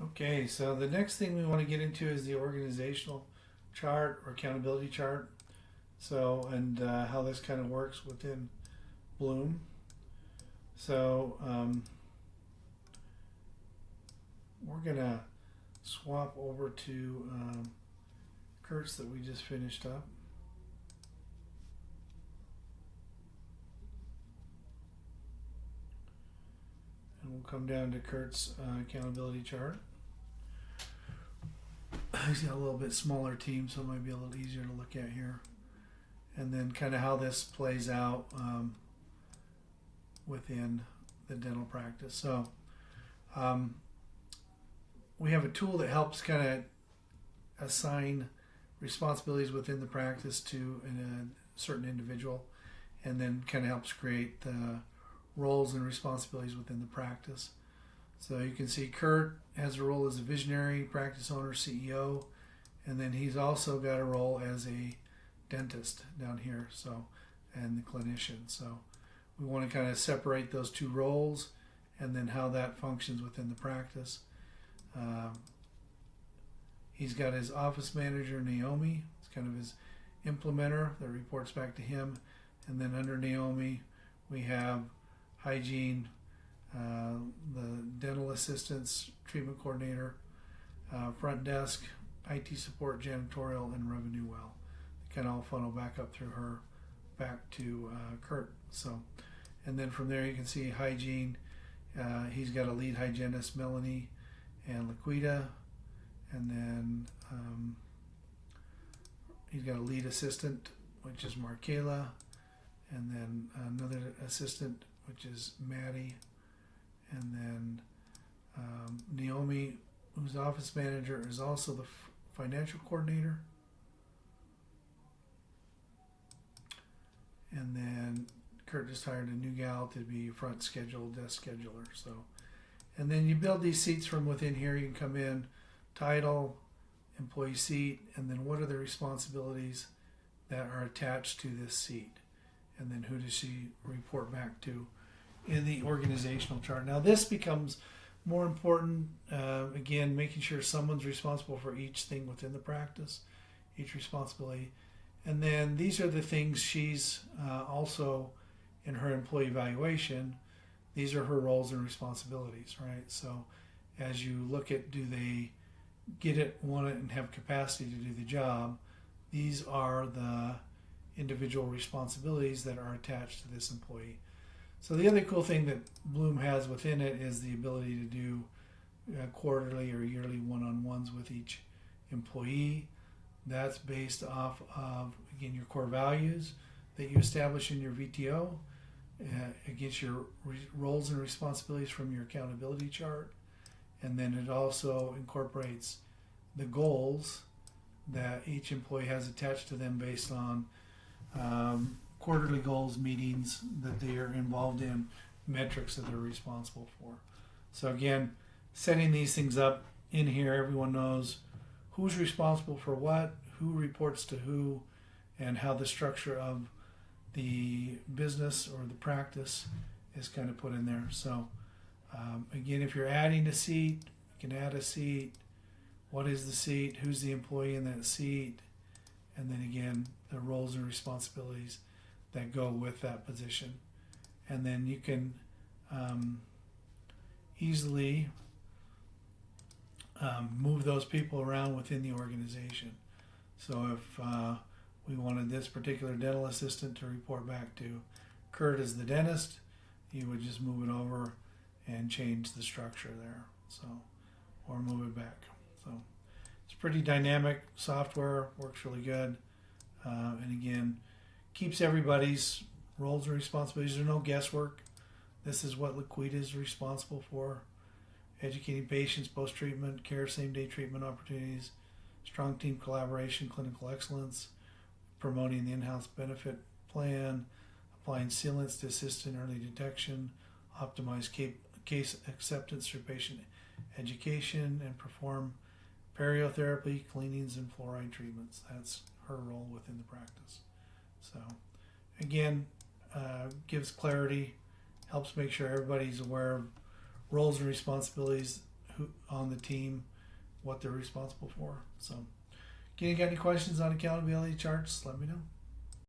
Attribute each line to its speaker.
Speaker 1: Okay, so the next thing we want to get into is the organizational chart or accountability chart. So, and how this kind of works within Bloom. So, we're going to swap over to Kurt's that we just finished up. And we'll come down to Kurt's accountability chart. He's got a little bit smaller team, so it might be a little easier to look at here. And then kind of how this plays out within the dental practice. So we have a tool that helps kind of assign responsibilities within the practice to a certain individual, and then kind of helps create the roles and responsibilities within the practice. So you can see Kurt has a role as a visionary practice owner, CEO, and then he's also got a role as a dentist down here, so, and the clinician. So we want to kind of separate those two roles and then how that functions within the practice. He's got his office manager, Naomi. It's kind of his implementer that reports back to him. And then under Naomi, we have hygiene, the dental assistants, treatment coordinator, front desk, IT support, janitorial, and revenue well. They kind of all funnel back up through her, back to Kurt. So, and then from there you can see hygiene. He's got a lead hygienist, Melanie, and Laquita, and then he's got a lead assistant, which is Markela, and then another assistant, which is Maddie, and then Naomi, who's office manager, is also the financial coordinator. And then Kurt just hired a new gal to be front schedule, desk scheduler. So, and then you build these seats from within here. You can come in, title, employee seat, and then what are the responsibilities that are attached to this seat, and then who does she report back to in the organizational chart. Now this becomes more important, again, making sure someone's responsible for each thing within the practice, each responsibility. And then these are the things she's also in her employee evaluation. These are her roles and responsibilities, right? So as you look at, do they get it, want it, and have capacity to do the job, these are the individual responsibilities that are attached to this employee. So the other cool thing that Bloom has within it is the ability to do quarterly or yearly one-on-ones with each employee. That's based off of, again, your core values that you establish in your VTO, against your roles and responsibilities from your accountability chart. And then it also incorporates the goals that each employee has attached to them based on quarterly goals, meetings that they are involved in, metrics that they're responsible for. So again, setting these things up in here, everyone knows who's responsible for what, who reports to who, and how the structure of the business or the practice is kind of put in there. So again, if you're adding a seat, you can add a seat. What is the seat? Who's the employee in that seat? And then again, the roles and responsibilities that go with that position. And then you can easily move those people around within the organization. So if we wanted this particular dental assistant to report back to Kurt as the dentist, you would just move it over and change the structure there. So, or move it back. So it's pretty dynamic software, works really good. And again, keeps everybody's roles and responsibilities. There's no guesswork. This is what Laquita is responsible for. Educating patients, post-treatment care, same-day treatment opportunities, strong team collaboration, clinical excellence, promoting the in-house benefit plan, applying sealants to assist in early detection, optimize case acceptance through patient education, and perform periotherapy, cleanings, and fluoride treatments. That's her role within the practice. So again, gives clarity, helps make sure everybody's aware of roles and responsibilities, who on the team, what they're responsible for. So, again, you got any questions on accountability charts? Let me know.